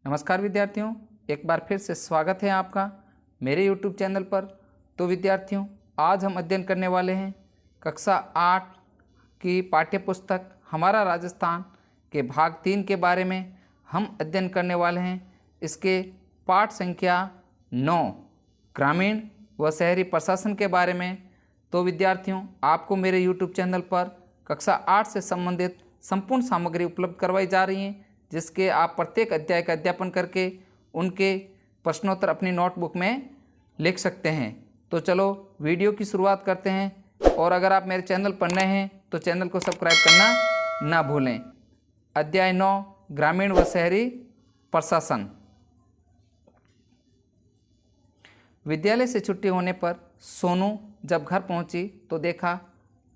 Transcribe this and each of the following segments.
नमस्कार विद्यार्थियों, एक बार फिर से स्वागत है आपका मेरे YouTube चैनल पर। तो विद्यार्थियों, आज हम अध्ययन करने वाले हैं कक्षा 8 की पाठ्य पुस्तक हमारा राजस्थान के भाग 3 के बारे में हम अध्ययन करने वाले हैं। इसके पाठ संख्या 9 ग्रामीण व शहरी प्रशासन के बारे में। तो विद्यार्थियों, आपको मेरे YouTube चैनल पर कक्षा 8 से संबंधित संपूर्ण सामग्री उपलब्ध करवाई जा रही है, जिसके आप प्रत्येक अध्याय का अध्यापन करके उनके प्रश्नोत्तर अपनी नोटबुक में लिख सकते हैं। तो चलो वीडियो की शुरुआत करते हैं। और अगर आप मेरे चैनल पर नए हैं तो चैनल को सब्सक्राइब करना ना भूलें। अध्याय 9 ग्रामीण व शहरी प्रशासन। विद्यालय से छुट्टी होने पर सोनू जब घर पहुंची तो देखा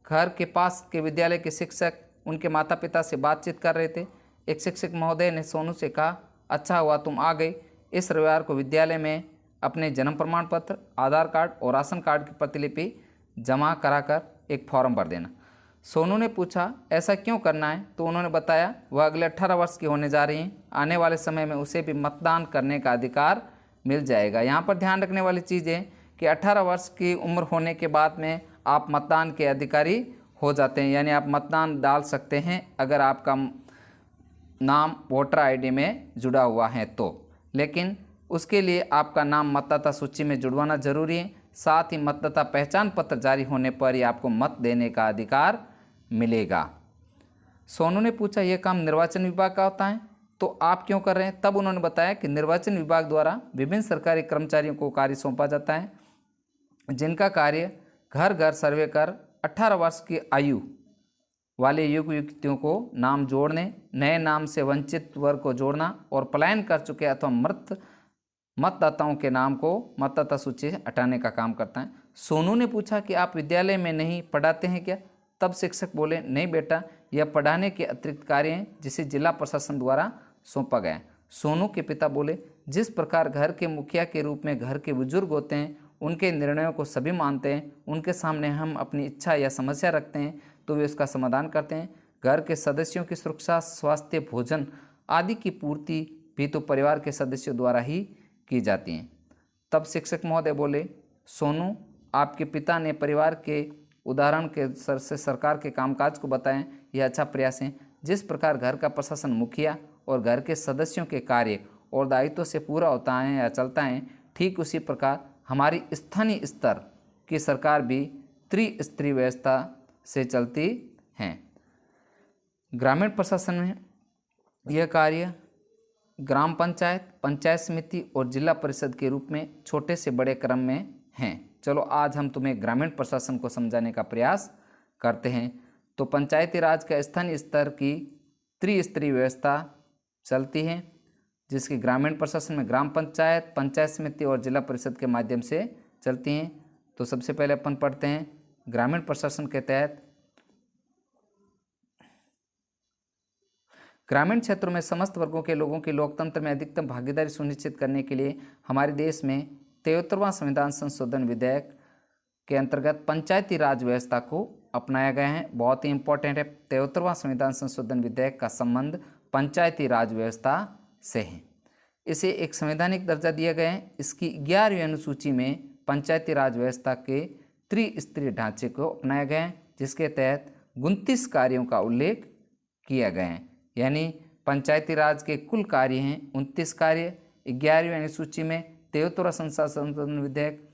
घर के पास के विद्यालय के शिक्षक उनके माता पिता से बातचीत कर रहे थे। एक शिक्षक महोदय ने सोनू से कहा, अच्छा हुआ तुम आ गई। इस रविवार को विद्यालय में अपने जन्म प्रमाण पत्र, आधार कार्ड और राशन कार्ड की प्रतिलिपि जमा कराकर एक फॉर्म भर देना। सोनू ने पूछा, ऐसा क्यों करना है? तो उन्होंने बताया वह अगले 18 वर्ष की होने जा रही हैं। आने वाले समय में उसे भी मतदान करने का अधिकार मिल जाएगा। यहाँ पर ध्यान रखने वाली चीज़ है कि 18 वर्ष की उम्र होने के बाद में आप मतदान के अधिकारी हो जाते हैं, यानी आप मतदान डाल सकते हैं अगर आपका नाम वोटर आईडी में जुड़ा हुआ है तो। लेकिन उसके लिए आपका नाम मतदाता सूची में जुड़वाना जरूरी है। साथ ही मतदाता पहचान पत्र जारी होने पर ही आपको मत देने का अधिकार मिलेगा। सोनू ने पूछा, यह काम निर्वाचन विभाग का होता है तो आप क्यों कर रहे हैं? तब उन्होंने बताया कि निर्वाचन विभाग द्वारा विभिन्न सरकारी कर्मचारियों को कार्य सौंपा जाता है, जिनका कार्य घर घर सर्वे कर 18 वर्ष की आयु वाले युवक युवतियों को नाम जोड़ने, नए नाम से वंचित वर्ग को जोड़ना और पलायन कर चुके अथवा मृत मतदाताओं के नाम को मतदाता सूची से हटाने का काम करता है। सोनू ने पूछा कि आप विद्यालय में नहीं पढ़ाते हैं क्या? तब शिक्षक बोले, नहीं बेटा, यह पढ़ाने के अतिरिक्त कार्य हैं जिसे जिला प्रशासन द्वारा सौंपा गया है। सोनू के पिता बोले, जिस प्रकार घर के मुखिया के रूप में घर के बुजुर्ग होते हैं, उनके निर्णयों को सभी मानते हैं, उनके सामने हम अपनी इच्छा या समस्या रखते हैं तो वे उसका समाधान करते हैं। घर के सदस्यों की सुरक्षा, स्वास्थ्य, भोजन आदि की पूर्ति भी तो परिवार के सदस्यों द्वारा ही की जाती हैं। तब शिक्षक महोदय बोले, सोनू, आपके पिता ने परिवार के उदाहरण के सर से सरकार के कामकाज को बताएं, यह अच्छा प्रयास है। जिस प्रकार घर का प्रशासन मुखिया और घर के सदस्यों के कार्य और दायित्व से पूरा होता है या चलता है, ठीक उसी प्रकार हमारी स्थानीय स्तर की सरकार भी त्रिस्तरीय व्यवस्था से चलती हैं। ग्रामीण प्रशासन में यह कार्य ग्राम पंचायत, पंचायत समिति और जिला परिषद के रूप में छोटे से बड़े क्रम में हैं। चलो आज हम तुम्हें ग्रामीण प्रशासन को समझाने का प्रयास करते हैं। तो पंचायती राज का स्थानीय स्तर की त्रिस्तरीय व्यवस्था चलती है, जिसकी ग्रामीण प्रशासन में ग्राम पंचायत, पंचायत समिति और जिला परिषद के माध्यम से चलती हैं। तो सबसे पहले अपन पढ़ते हैं ग्रामीण प्रशासन के तहत ग्रामीण क्षेत्रों में समस्त वर्गों के लोगों की लोकतंत्र में अधिकतम भागीदारी सुनिश्चित करने के लिए हमारे देश में 73वां संविधान संशोधन विधेयक के अंतर्गत पंचायती राज व्यवस्था को अपनाया गया है। बहुत ही इंपॉर्टेंट है। 73वां संविधान संशोधन विधेयक का संबंध पंचायती राज व्यवस्था से है। इसे एक संवैधानिक दर्जा दिया गया है। इसकी 11वीं अनुसूची में पंचायती राज व्यवस्था के त्रिस्तरीय ढांचे को अपनाया गया है, जिसके तहत 29 कार्यों का उल्लेख किया गया है। यानी पंचायती राज के कुल कार्य हैं 29 कार्य 11वीं अनुसूची में 73वां संशोधन विधेयक।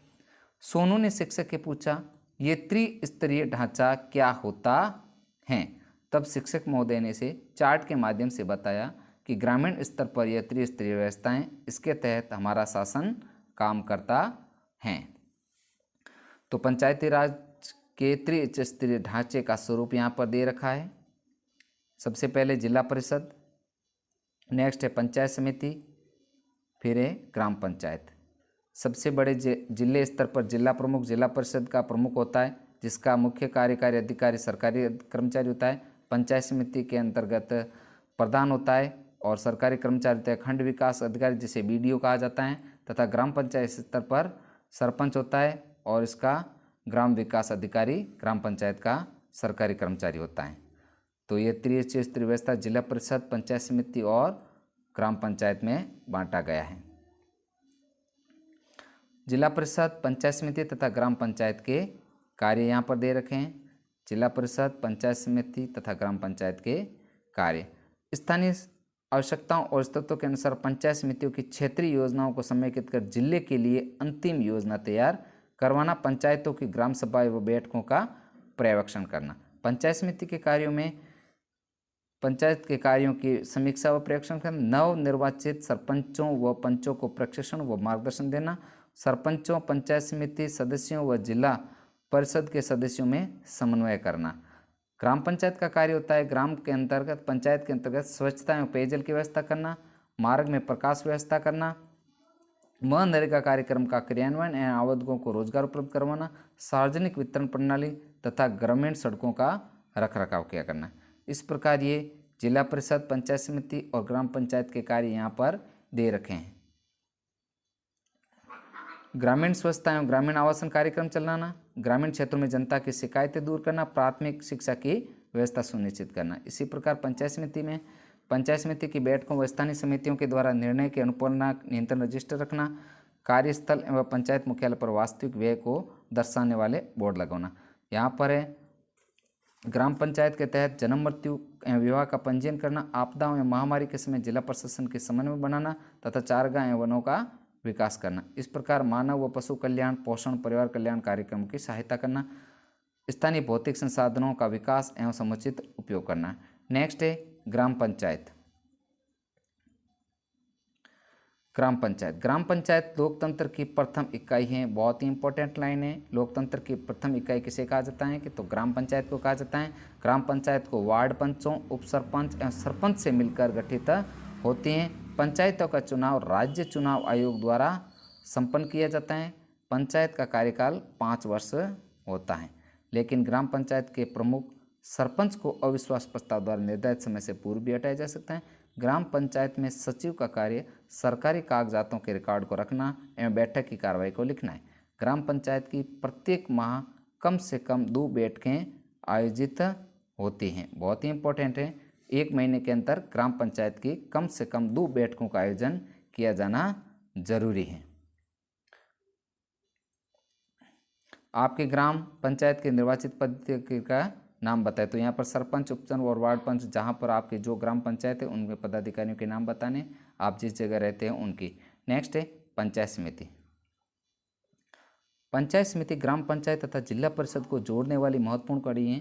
सोनू ने शिक्षक से पूछा, ये त्रिस्तरीय ढांचा क्या होता है? तब शिक्षक महोदय ने इसे चार्ट के माध्यम से बताया कि ग्रामीण स्तर पर यह त्रिस्तरीय व्यवस्थाएं, इसके तहत हमारा शासन काम करता है। तो पंचायती राज के त्रिस्तरीय ढांचे का स्वरूप यहाँ पर दे रखा है। सबसे पहले जिला परिषद, नेक्स्ट है पंचायत समिति, फिर है ग्राम पंचायत। सबसे बड़े जिले स्तर पर जिला प्रमुख जिला परिषद का प्रमुख होता है, जिसका मुख्य कार्यकारी अधिकारी सरकारी कर्मचारी होता है। पंचायत समिति के अंतर्गत प्रधान होता है और सरकारी कर्मचारी होता है खंड विकास अधिकारी, जिसे बीडीओ कहा जाता है। तथा ग्राम पंचायत स्तर पर सरपंच होता है और इसका ग्राम विकास अधिकारी ग्राम पंचायत का सरकारी कर्मचारी होता है। तो ये त्रिस्तरीय व्यवस्था जिला परिषद, पंचायत समिति और ग्राम पंचायत में बांटा गया है। जिला परिषद, पंचायत समिति तथा ग्राम पंचायत के कार्य यहाँ पर दे रखे हैं। जिला परिषद, पंचायत समिति तथा ग्राम पंचायत के कार्य। स्थानीय आवश्यकताओं और स्थितियों के अनुसार पंचायत समितियों की क्षेत्रीय योजनाओं को समेकित कर जिले के लिए अंतिम योजना तैयार करवाना। पंचायतों की ग्राम सभाएं व बैठकों का पर्यवेक्षण करना। पंचायत समिति के कार्यों में पंचायत के कार्यों की समीक्षा व पर्यवेक्षण करना। नव निर्वाचित सरपंचों व पंचों को प्रशिक्षण व मार्गदर्शन देना। सरपंचों, पंचायत समिति सदस्यों व जिला परिषद के सदस्यों में समन्वय करना। ग्राम पंचायत का कार्य होता है ग्राम के अंतर्गत, पंचायत के अंतर्गत स्वच्छता एवं पेयजल की व्यवस्था करना, मार्ग में प्रकाश व्यवस्था करना, मनरेगा कार्यक्रम का क्रियान्वयन एवं आवेदकों को रोजगार उपलब्ध करवाना, सार्वजनिक वितरण प्रणाली तथा ग्रामीण सड़कों का रखरखाव किया करना। इस प्रकार ये जिला परिषद, पंचायत समिति और ग्राम पंचायत के कार्य यहाँ पर दे रखे हैं। ग्रामीण स्वच्छता एवं ग्रामीण आवासन कार्यक्रम चलाना, ग्रामीण क्षेत्रों में जनता की शिकायतें दूर करना, प्राथमिक शिक्षा की व्यवस्था सुनिश्चित करना। इसी प्रकार पंचायत समिति में पंचायत समिति की बैठकों व स्थानीय समितियों के द्वारा निर्णय के अनुपालना नियंत्रण रजिस्टर रखना, कार्यस्थल एवं पंचायत मुख्यालय पर वास्तविक व्यय को दर्शाने वाले बोर्ड लगाना। यहाँ पर है ग्राम पंचायत के तहत जन्म, मृत्यु एवं विवाह का पंजीयन करना, आपदाओं एवं महामारी के समय जिला प्रशासन के समन्वय बनाना तथा चारागाह एवं वनों का विकास करना। इस प्रकार मानव व पशु कल्याण, पोषण, परिवार कल्याण कार्यक्रमों की सहायता करना, स्थानीय भौतिक संसाधनों का विकास एवं समुचित उपयोग करना। नेक्स्ट है ग्राम पंचायत। ग्राम पंचायत, ग्राम पंचायत लोकतंत्र की प्रथम इकाई है। बहुत ही इंपॉर्टेंट लाइन है। लोकतंत्र की प्रथम इकाई किसे कहा जाता है कि तो ग्राम पंचायत को कहा जाता है। ग्राम पंचायत को वार्ड पंचों, उप सरपंच एवं सरपंच से मिलकर गठित होती हैं। पंचायतों का चुनाव राज्य चुनाव आयोग द्वारा संपन्न किया जाता है। पंचायत का कार्यकाल 5 वर्ष होता है, लेकिन ग्राम पंचायत के प्रमुख सरपंच को अविश्वास प्रस्ताव द्वारा निर्धारित समय से पूर्व भी हटाया जा सकता है। ग्राम पंचायत में सचिव का कार्य सरकारी कागजातों के रिकॉर्ड को रखना एवं बैठक की कार्रवाई को लिखना है। ग्राम पंचायत की प्रत्येक माह कम से कम 2 बैठकें आयोजित होती हैं। बहुत ही इंपॉर्टेंट है। 1 महीने के अंतर ग्राम पंचायत की कम से कम 2 बैठकों का आयोजन किया जाना जरूरी है। आपके ग्राम पंचायत के निर्वाचित पदाधिकारी का नाम बताए, तो यहाँ पर सरपंच, उपसरपंच और वार्ड पंच, जहाँ पर आपके जो ग्राम पंचायत है उनके पदाधिकारियों के नाम बताने, आप जिस जगह रहते हैं उनकी। नेक्स्ट है पंचायत समिति। पंचायत समिति ग्राम पंचायत तथा जिला परिषद को जोड़ने वाली महत्वपूर्ण कड़ी है।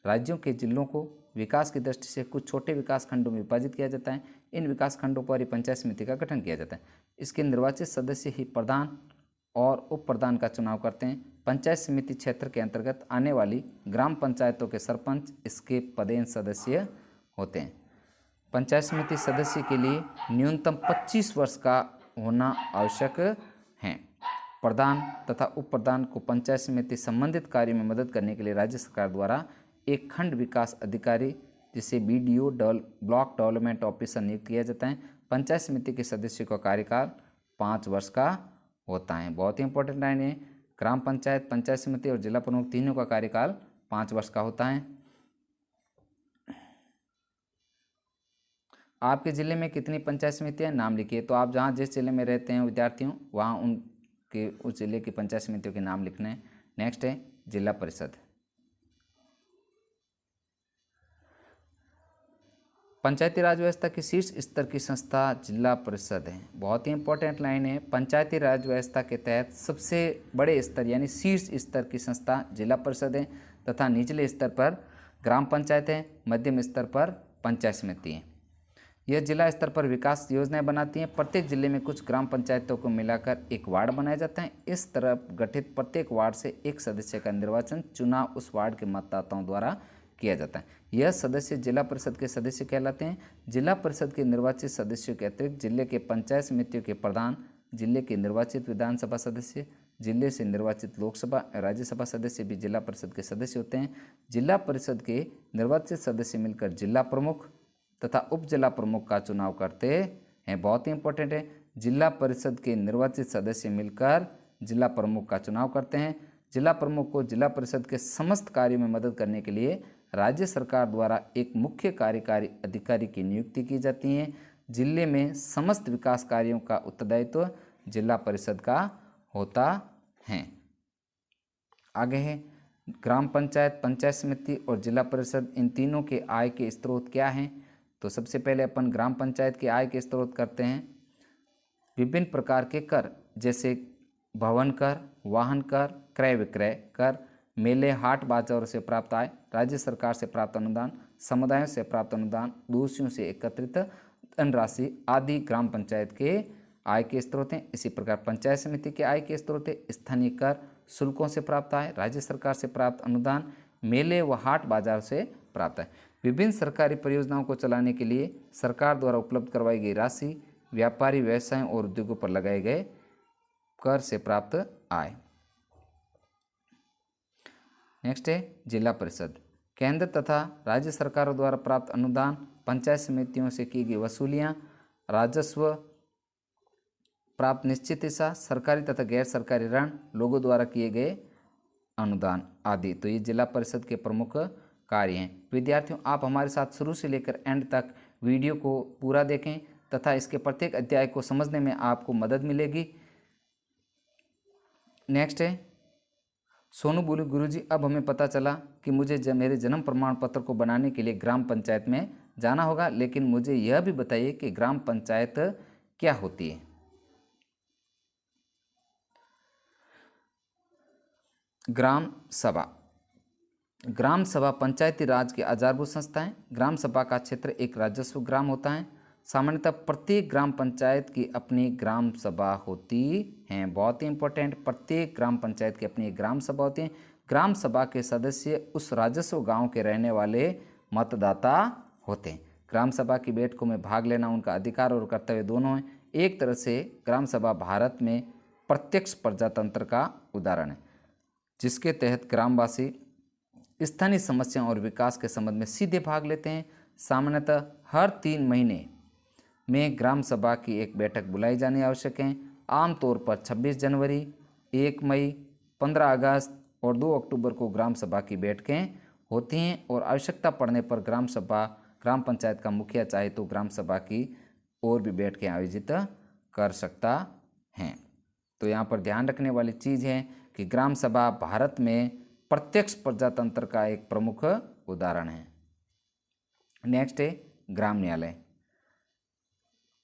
राज्यों के जिलों को विकास की दृष्टि से कुछ छोटे विकास खंडों में विभाजित किया जाता है। इन विकास खंडों पर ही पंचायत समिति का गठन किया जाता है। इसके निर्वाचित सदस्य ही प्रधान और उप प्रधान का चुनाव करते हैं। पंचायत समिति क्षेत्र के अंतर्गत आने वाली ग्राम पंचायतों के सरपंच इसके पदेन सदस्य होते हैं। पंचायत समिति सदस्य के लिए न्यूनतम 25 वर्ष का होना आवश्यक है। प्रधान तथा उप प्रधान को पंचायत समिति संबंधित कार्य में मदद करने के लिए राज्य सरकार द्वारा एक खंड विकास अधिकारी, जिसे BDO ब्लॉक डेवलपमेंट ऑफिसर नियुक्त किया जाता है। पंचायत समिति के सदस्यों का कार्यकाल 5 वर्ष का होता है। बहुत ही इंपॉर्टेंट लाइन है। ग्राम पंचायत, पंचायत समिति और जिला प्रमुख तीनों का कार्यकाल 5 वर्ष का होता है। आपके जिले में कितनी पंचायत समितियां, नाम लिखिए। तो आप जहां जिस जिले में रहते हैं विद्यार्थियों, वहां उनके उस जिले की पंचायत समितियों के नाम लिखने हैं। नेक्स्ट है जिला परिषद। पंचायती राज व्यवस्था की शीर्ष स्तर की संस्था जिला परिषद है। बहुत ही इंपॉर्टेंट लाइन है। पंचायती राज व्यवस्था के तहत सबसे बड़े स्तर यानी शीर्ष स्तर की संस्था जिला परिषद है तथा निचले स्तर पर ग्राम पंचायत है, मध्यम स्तर पर पंचायत समिति है। यह जिला स्तर पर विकास योजनाएं बनाती हैं। प्रत्येक जिले में कुछ ग्राम पंचायतों को मिलाकर एक वार्ड बनाया जाता है। इस तरह गठित प्रत्येक वार्ड से एक सदस्य का निर्वाचन चुनाव उस वार्ड के मतदाताओं द्वारा किया जाता है। यह सदस्य जिला परिषद के सदस्य कहलाते हैं। जिला परिषद के निर्वाचित सदस्यों के अतिरिक्त जिले के पंचायत समितियों के प्रधान, जिले के निर्वाचित विधानसभा सदस्य, जिले से निर्वाचित लोकसभा राज्यसभा सदस्य भी जिला परिषद के सदस्य होते हैं। जिला परिषद के निर्वाचित सदस्य मिलकर जिला प्रमुख तथा उप जिला प्रमुख का चुनाव करते हैं। बहुत ही इंपॉर्टेंट है। जिला परिषद के निर्वाचित सदस्य मिलकर जिला प्रमुख का चुनाव करते हैं। जिला प्रमुख को जिला परिषद के समस्त कार्यों में मदद करने के लिए राज्य सरकार द्वारा एक मुख्य कार्यकारी अधिकारी की नियुक्ति की जाती है। जिले में समस्त विकास कार्यों का उत्तरदायित्व जिला परिषद का होता है। आगे है ग्राम पंचायत, पंचायत समिति और जिला परिषद, इन तीनों के आय के स्रोत क्या हैं। तो सबसे पहले अपन ग्राम पंचायत के आय के स्रोत करते हैं। विभिन्न प्रकार के कर जैसे भवन कर, वाहन कर, क्रय विक्रय कर, मेले हाट बाजारों से प्राप्त आय, राज्य सरकार से प्राप्त अनुदान, समुदायों से प्राप्त अनुदान, दोषियों से एकत्रित धनराशि आदि ग्राम पंचायत के आय के स्रोत हैं। इसी प्रकार पंचायत समिति के आय के स्रोत है स्थानीय कर, शुल्कों से प्राप्त आय, राज्य सरकार से प्राप्त अनुदान, मेले व हाट बाजार से प्राप्त आय। विभिन्न सरकारी परियोजनाओं को चलाने के लिए सरकार द्वारा उपलब्ध करवाई गई राशि, व्यापारी व्यवसायों और उद्योगों पर लगाए गए कर से प्राप्त आय। नेक्स्ट है जिला परिषद। केंद्र तथा राज्य सरकारों द्वारा प्राप्त अनुदान, पंचायत समितियों से की गई वसूलियां, राजस्व प्राप्त निश्चित हिस्सा, सरकारी तथा गैर सरकारी ऋण, लोगों द्वारा किए गए अनुदान आदि। तो ये जिला परिषद के प्रमुख कार्य हैं। विद्यार्थियों, आप हमारे साथ शुरू से लेकर एंड तक वीडियो को पूरा देखें तथा इसके प्रत्येक अध्याय को समझने में आपको मदद मिलेगी। नेक्स्ट है सोनू बोली गुरुजी, अब हमें पता चला कि मुझे मेरे जन्म प्रमाण पत्र को बनाने के लिए ग्राम पंचायत में जाना होगा, लेकिन मुझे यह भी बताइए कि ग्राम पंचायत क्या होती है। ग्राम सभा। ग्राम सभा पंचायती राज की आधारभूत संस्था है। ग्राम सभा का क्षेत्र एक राजस्व ग्राम होता है। सामान्यतः प्रत्येक ग्राम पंचायत की अपनी ग्राम सभा होती है। बहुत ही इंपॉर्टेंट, प्रत्येक ग्राम पंचायत की अपनी ग्राम सभा होती है। ग्राम सभा के सदस्य उस राजस्व गांव के रहने वाले मतदाता होते हैं। ग्राम सभा की बैठकों में भाग लेना उनका अधिकार और कर्तव्य दोनों है। एक तरह से ग्राम सभा भारत में प्रत्यक्ष प्रजातंत्र का उदाहरण है, जिसके तहत ग्रामवासी स्थानीय समस्याओं और विकास के संबंध में सीधे भाग लेते हैं। सामान्यतः हर 3 महीने में ग्राम सभा की एक बैठक बुलाई जानी आवश्यक है। आमतौर पर 26 जनवरी, 1 मई, 15 अगस्त और 2 अक्टूबर को ग्राम सभा की बैठकें होती हैं और आवश्यकता पड़ने पर ग्राम पंचायत का मुखिया चाहे तो ग्राम सभा की और भी बैठकें आयोजित कर सकता है। तो यहाँ पर ध्यान रखने वाली चीज़ है कि ग्राम सभा भारत में प्रत्यक्ष प्रजातंत्र का एक प्रमुख उदाहरण है। नेक्स्ट है ग्राम न्यायालय।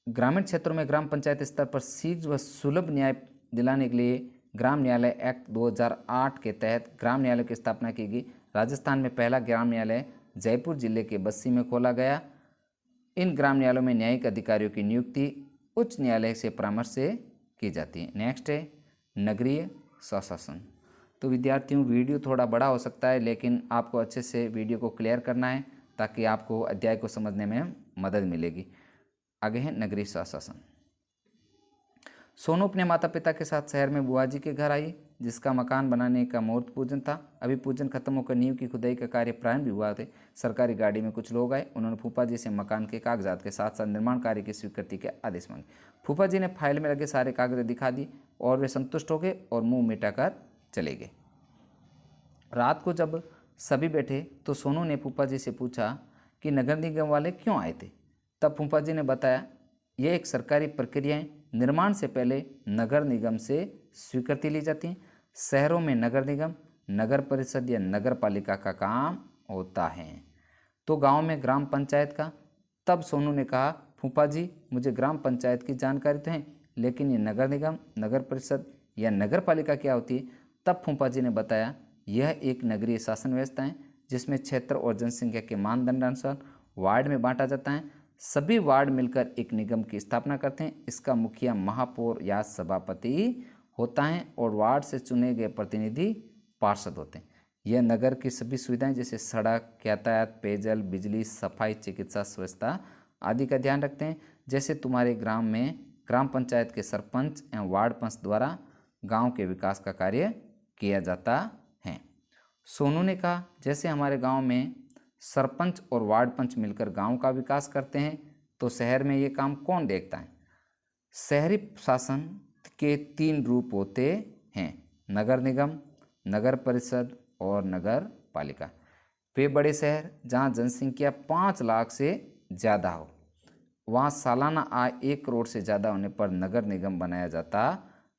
ग्रामीण क्षेत्रों में ग्राम पंचायत स्तर पर शीघ्र व सुलभ न्याय दिलाने के लिए ग्राम न्यायालय एक्ट 2008 के तहत ग्राम न्यायालय की स्थापना की गई। राजस्थान में पहला ग्राम न्यायालय जयपुर जिले के बस्सी में खोला गया। इन ग्राम न्यायालयों में न्यायिक अधिकारियों की नियुक्ति उच्च न्यायालय से परामर्श से की जाती है। नेक्स्ट है नगरीय स्वशासन। तो विद्यार्थियों, वीडियो थोड़ा बड़ा हो सकता है, लेकिन आपको अच्छे से वीडियो को क्लियर करना है ताकि आपको अध्याय को समझने में मदद मिलेगी। आगे है नगरीय स्वशासन। सोनू अपने माता पिता के साथ शहर में बुआ जी के घर आई, जिसका मकान बनाने का मुहूर्त पूजन था। अभी पूजन खत्म होकर नींव की खुदाई का कार्य प्रारंभ भी हुआ थे। सरकारी गाड़ी में कुछ लोग आए। उन्होंने फूफा जी से मकान के कागजात के साथ साथ निर्माण कार्य की स्वीकृति के आदेश मांगे। फूफा जी ने फाइल में लगे सारे कागज दिखा दी और वे संतुष्ट हो गए और मुंह मिटाकर चले गए। रात को जब सभी बैठे तो सोनू ने फूफा जी से पूछा कि नगर निगम वाले क्यों आए थे। तब फूफा जी ने बताया, यह एक सरकारी प्रक्रिया है। निर्माण से पहले नगर निगम से स्वीकृति ली जाती है। शहरों में नगर निगम, नगर परिषद या नगर पालिका का काम होता है, तो गांव में ग्राम पंचायत का। तब सोनू ने कहा, फूफा जी मुझे ग्राम पंचायत की जानकारी तो है, लेकिन ये नगर निगम, नगर परिषद या नगर पालिका क्या होती है। तब फूफा जी ने बताया, यह एक नगरीय शासन व्यवस्था है जिसमें क्षेत्र और जनसंख्या के मानदंड अनुसार वार्ड में बांटा जाता है। सभी वार्ड मिलकर एक निगम की स्थापना करते हैं। इसका मुखिया महापौर या सभापति होता है और वार्ड से चुने गए प्रतिनिधि पार्षद होते हैं। यह नगर की सभी सुविधाएं जैसे सड़क, यातायात, पेयजल, बिजली, सफाई, चिकित्सा, स्वच्छता आदि का ध्यान रखते हैं। जैसे तुम्हारे ग्राम में ग्राम पंचायत के सरपंच एवं वार्ड पंच द्वारा गांव के विकास का कार्य किया जाता है। सोनू ने कहा, जैसे हमारे गांव में सरपंच और वार्ड पंच मिलकर गांव का विकास करते हैं, तो शहर में ये काम कौन देखता है। शहरी शासन के 3 रूप होते हैं, नगर निगम, नगर परिषद और नगर पालिका। वे बड़े शहर जहां जनसंख्या 5 लाख से ज़्यादा हो, वहाँ सालाना आय 1 करोड़ से ज़्यादा होने पर नगर निगम बनाया जाता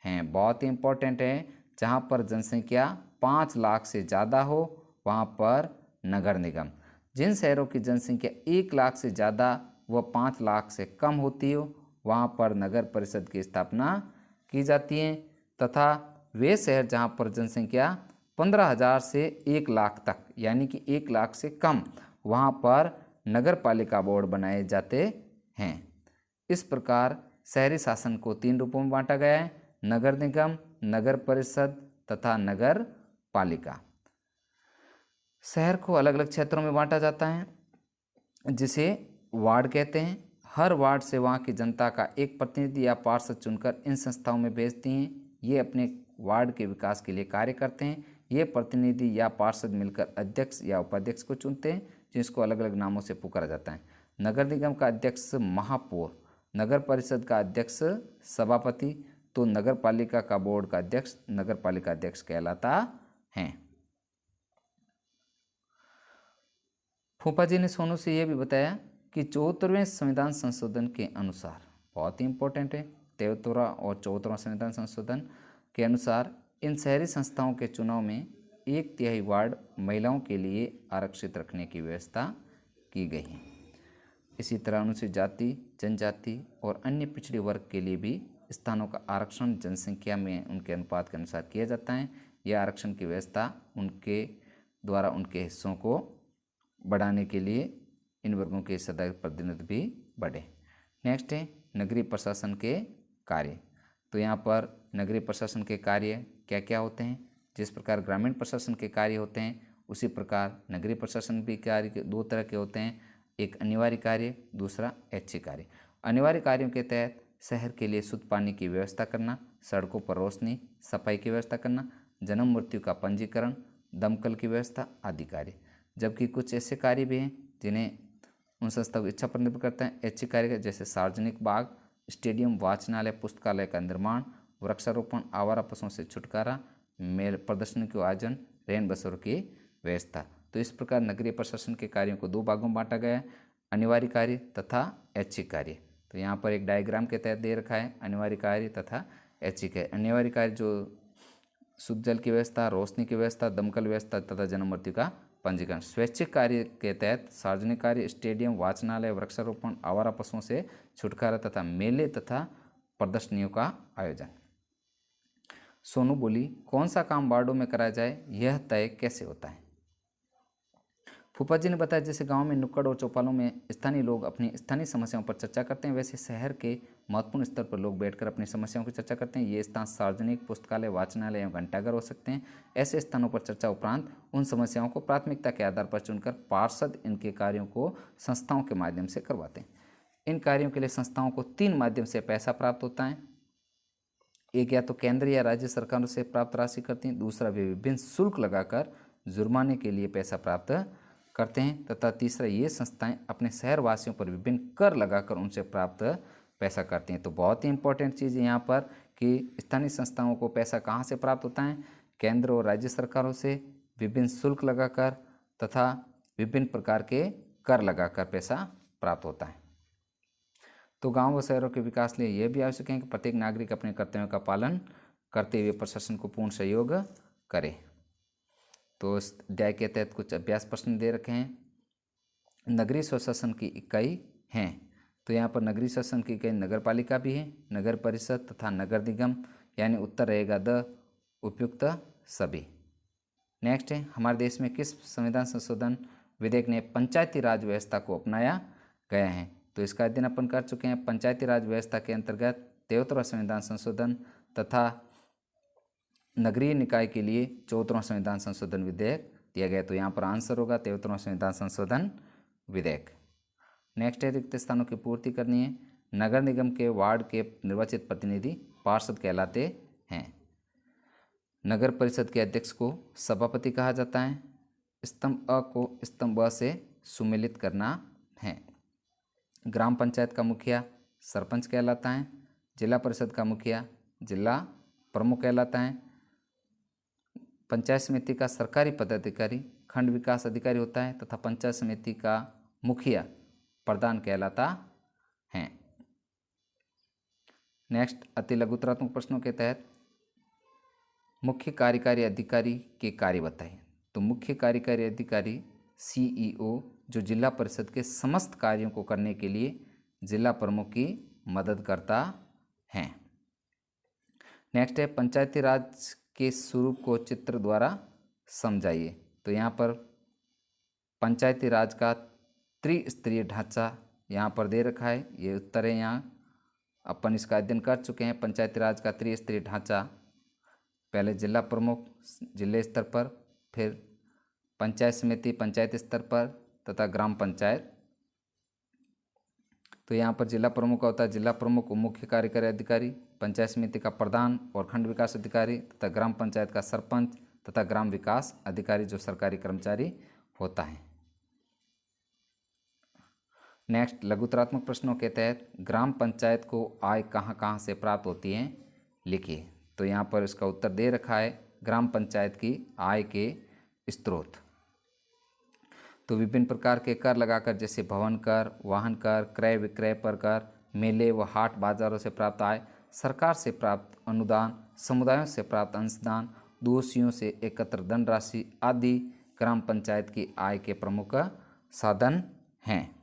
है। बहुत ही इम्पोर्टेंट है। जहाँ पर जनसंख्या 5 लाख से ज़्यादा हो वहाँ पर नगर निगम। जिन शहरों की जनसंख्या 1 लाख से ज़्यादा व 5 लाख से कम होती हो वहाँ पर नगर परिषद की स्थापना की जाती है। तथा वे शहर जहाँ पर जनसंख्या 15,000 से 1 लाख तक यानी कि 1 लाख से कम वहाँ पर नगर पालिका बोर्ड बनाए जाते हैं। इस प्रकार शहरी शासन को 3 रूपों में बांटा गया है: नगर निगम, नगर परिषद तथा नगर पालिका। शहर को अलग अलग क्षेत्रों में बांटा जाता है जिसे वार्ड कहते हैं। हर वार्ड से वहाँ की जनता का एक प्रतिनिधि या पार्षद चुनकर इन संस्थाओं में भेजती हैं। ये अपने वार्ड के विकास के लिए कार्य करते हैं। ये प्रतिनिधि या पार्षद मिलकर अध्यक्ष या उपाध्यक्ष को चुनते हैं जिसको अलग अलग नामों से पुकारा जाता है। नगर निगम का अध्यक्ष महापौर, नगर परिषद का अध्यक्ष सभापति, तो नगर पालिका का बोर्ड का अध्यक्ष नगर पालिका अध्यक्ष कहलाता है। फूफा जी ने सोनू से यह भी बताया कि 74वें संविधान संशोधन के अनुसार, बहुत ही इंपॉर्टेंट है, 73वां और 74वां संविधान संशोधन के अनुसार इन शहरी संस्थाओं के चुनाव में 1/3 वार्ड महिलाओं के लिए आरक्षित रखने की व्यवस्था की गई है। इसी तरह अनुसूचित जाति, जनजाति और अन्य पिछड़े वर्ग के लिए भी स्थानों का आरक्षण जनसंख्या में उनके अनुपात के अनुसार किया जाता है। यह आरक्षण की व्यवस्था उनके द्वारा उनके हिस्सों को बढ़ाने के लिए इन वर्गों के हिस्सेदार प्रतिनिधित्व भी बढ़े। नेक्स्ट है नगरीय प्रशासन के कार्य। तो यहाँ पर नगरीय प्रशासन के कार्य क्या क्या होते हैं? जिस प्रकार ग्रामीण प्रशासन के कार्य होते हैं उसी प्रकार नगरीय प्रशासन भी कार्य 2 तरह के होते हैं, एक अनिवार्य कार्य, दूसरा ऐच्छिक कार्य। अनिवार्य कार्यों के तहत शहर के लिए शुद्ध पानी की व्यवस्था करना, सड़कों पर रोशनी, सफाई की व्यवस्था करना, जन्म मृत्यु का पंजीकरण, दमकल की व्यवस्था आदि कार्य। जबकि कुछ ऐसे कार्य भी हैं जिन्हें उन संस्थाओं की इच्छा पर निर्भर करता है। ऐच्छिक कार्य जैसे सार्वजनिक बाग, स्टेडियम, वाचनालय, पुस्तकालय का निर्माण, वृक्षारोपण, आवारा पशुओं से छुटकारा, मेल प्रदर्शनी के आयोजन, रैन बसेरों की व्यवस्था। तो इस प्रकार नगरीय प्रशासन के कार्यों को 2 भागों में बांटा गया है, अनिवार्य कार्य तथा ऐच्छिक कार्य। तो यहाँ पर एक डायग्राम के तहत दे रखा है अनिवार्य कार्य तथा ऐच्छिक कार्य। अनिवार्य कार्य जो शुद्ध जल की व्यवस्था, रोशनी की व्यवस्था, दमकल व्यवस्था तथा जन्म मृत्यु का पंजीकरण। स्वैच्छिक कार्य के तहत सार्वजनिक कार्य, स्टेडियम, वाचनालय, वृक्षारोपण, आवारा पशुओं से छुटकारा तथा मेले तथा प्रदर्शनियों का आयोजन। सोनू बोली, कौन सा काम वार्डों में कराया जाए यह तय कैसे होता है? फूफा जी ने बताया जैसे गांव में नुक्कड़ और चौपालों में स्थानीय लोग अपनी स्थानीय समस्याओं पर चर्चा करते हैं, वैसे शहर के महत्वपूर्ण स्तर पर लोग बैठकर अपनी समस्याओं की चर्चा करते हैं। ये स्थान सार्वजनिक, पुस्तकालय, वाचनालय एवं घंटाघर हो सकते हैं। ऐसे स्थानों पर चर्चा उपरांत उन समस्याओं को प्राथमिकता के आधार पर चुनकर पार्षद इनके कार्यों को संस्थाओं के माध्यम से करवाते हैं। इन कार्यों के लिए संस्थाओं को 3 माध्यम से पैसा प्राप्त होता है। एक या तो केंद्र या राज्य सरकारों से प्राप्त राशि करती हैं, दूसरा वे विभिन्न शुल्क लगाकर जुर्माने के लिए पैसा प्राप्त करते हैं, तथा तीसरा ये संस्थाएं अपने शहर वासियों पर विभिन्न कर लगाकर उनसे प्राप्त पैसा करती हैं। तो बहुत ही इंपॉर्टेंट चीज़ है यहाँ पर कि स्थानीय संस्थाओं को पैसा कहाँ से प्राप्त होता है? केंद्र और राज्य सरकारों से विभिन्न शुल्क लगाकर तथा विभिन्न प्रकार के कर लगाकर पैसा प्राप्त होता है। तो गांव व शहरों के विकास के लिए यह भी आवश्यक है कि प्रत्येक नागरिक अपने कर्तव्यों का पालन करते हुए प्रशासन को पूर्ण सहयोग करे। तो इस अध्याय के तहत कुछ अभ्यास प्रश्न दे रखे हैं। नगरीय स्वशासन की इकाई हैं, तो यहाँ पर नगरीय शासन की इकाई नगर पालिका भी है, नगर परिषद तथा नगर निगम, यानी उत्तर रहेगा द उपयुक्त सभी। नेक्स्ट है हमारे देश में किस संविधान संशोधन विधेयक ने पंचायती राज व्यवस्था को अपनाया गया है? तो इसका अध्ययन अपन कर चुके हैं। पंचायती राज व्यवस्था के अंतर्गत 73वां संविधान संशोधन तथा नगरीय निकाय के लिए 74वां संविधान संशोधन विधेयक दिया गया। तो यहाँ पर आंसर होगा 73वां संविधान संशोधन विधेयक। नेक्स्ट है रिक्त स्थानों की पूर्ति करनी है। नगर निगम के वार्ड के निर्वाचित प्रतिनिधि पार्षद कहलाते हैं। नगर परिषद के अध्यक्ष को सभापति कहा जाता है। स्तंभ अ को स्तंभ ब से सुमेलित करना है। ग्राम पंचायत का मुखिया सरपंच कहलाता है। जिला परिषद का मुखिया जिला प्रमुख कहलाता है। पंचायत समिति का सरकारी पदाधिकारी खंड विकास अधिकारी होता है तथा पंचायत समिति का मुखिया प्रधान कहलाता हैं। नेक्स्ट, अति लघुतरात्मक प्रश्नों के तहत मुख्य कार्यकारी अधिकारी के कार्य बताइए। तो मुख्य कार्यकारी अधिकारी CEO जो जिला परिषद के समस्त कार्यों को करने के लिए जिला प्रमुख की मदद करता है। नेक्स्ट है, पंचायती राज के स्वरूप को चित्र द्वारा समझाइए। तो यहाँ पर पंचायती राज का त्रिस्तरीय ढांचा यहाँ पर दे रखा है, ये उत्तर है। यहाँ अपन इसका अध्ययन कर चुके हैं। पंचायती राज का त्रिस्तरीय ढांचा, पहले जिला प्रमुख जिले स्तर पर, फिर पंचायत समिति पंचायत स्तर पर तथा ग्राम पंचायत। तो यहाँ पर जिला प्रमुख का होता है जिला प्रमुख, मुख्य कार्यकारी अधिकारी, पंचायत समिति का प्रधान और खंड विकास अधिकारी तथा ग्राम पंचायत का सरपंच तथा ग्राम विकास अधिकारी जो सरकारी कर्मचारी होता है। नेक्स्ट, लघुतरात्मक प्रश्नों के तहत ग्राम पंचायत को आय कहाँ कहाँ से प्राप्त होती है, लिखिए। तो यहाँ पर इसका उत्तर दे रखा है, ग्राम पंचायत की आय के स्रोत। तो विभिन्न प्रकार के कर लगाकर, जैसे भवन कर, वाहन कर, क्रय विक्रय पर कर, मेले व हाट बाजारों से प्राप्त आय, सरकार से प्राप्त अनुदान, समुदायों से प्राप्त अंशदान, दोषियों से एकत्र धनराशि आदि ग्राम पंचायत की आय के प्रमुख साधन हैं।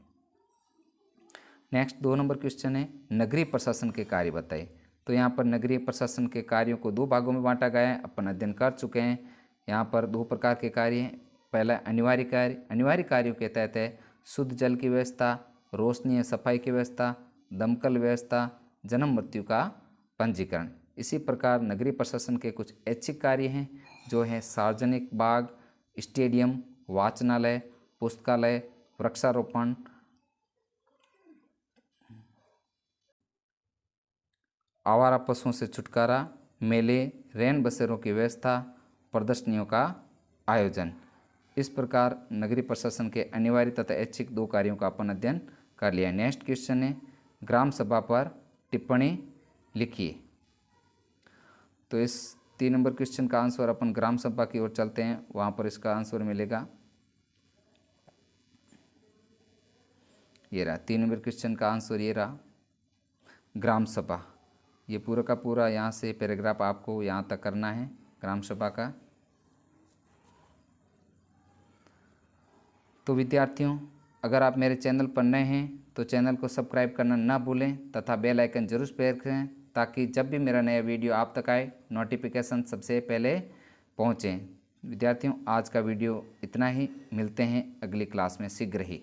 नेक्स्ट 2 नंबर क्वेश्चन है, नगरीय प्रशासन के कार्य बताइए। तो यहाँ पर नगरीय प्रशासन के कार्यों को 2 भागों में बांटा गया है, अपन अध्ययन कर चुके हैं। यहाँ पर 2 प्रकार के कार्य हैं। पहला अनिवार्य कार्य, अनिवार्य कार्यों के तहत है शुद्ध जल की व्यवस्था, रोशनी सफाई की व्यवस्था, दमकल व्यवस्था, जन्म मृत्यु का पंजीकरण। इसी प्रकार नगरीय प्रशासन के कुछ ऐच्छिक कार्य हैं जो है सार्वजनिक बाग, स्टेडियम, वाचनालय, पुस्तकालय, वृक्षारोपण, आवारा पशुओं से छुटकारा, मेले, रैन बसेरों की व्यवस्था, प्रदर्शनियों का आयोजन। इस प्रकार नगरीय प्रशासन के अनिवार्य तथा ऐच्छिक 2 कार्यों का अपन अध्ययन कर लिया। नेक्स्ट क्वेश्चन है, ग्राम सभा पर टिप्पणी लिखिए। तो इस 3 नंबर क्वेश्चन का आंसर अपन ग्राम सभा की ओर चलते हैं, वहाँ पर इसका आंसर मिलेगा। ये रहा 3 नंबर क्वेश्चन का आंसर, ये रहा ग्राम सभा। ये पूरा का पूरा यहाँ से पैराग्राफ आपको यहाँ तक करना है ग्राम सभा का। तो विद्यार्थियों, अगर आप मेरे चैनल पर नए हैं तो चैनल को सब्सक्राइब करना ना भूलें तथा बेल आइकन जरूर प्रेस करें ताकि जब भी मेरा नया वीडियो आप तक आए नोटिफिकेशन सबसे पहले पहुँचें। विद्यार्थियों, आज का वीडियो इतना ही, मिलते हैं अगली क्लास में शीघ्र ही।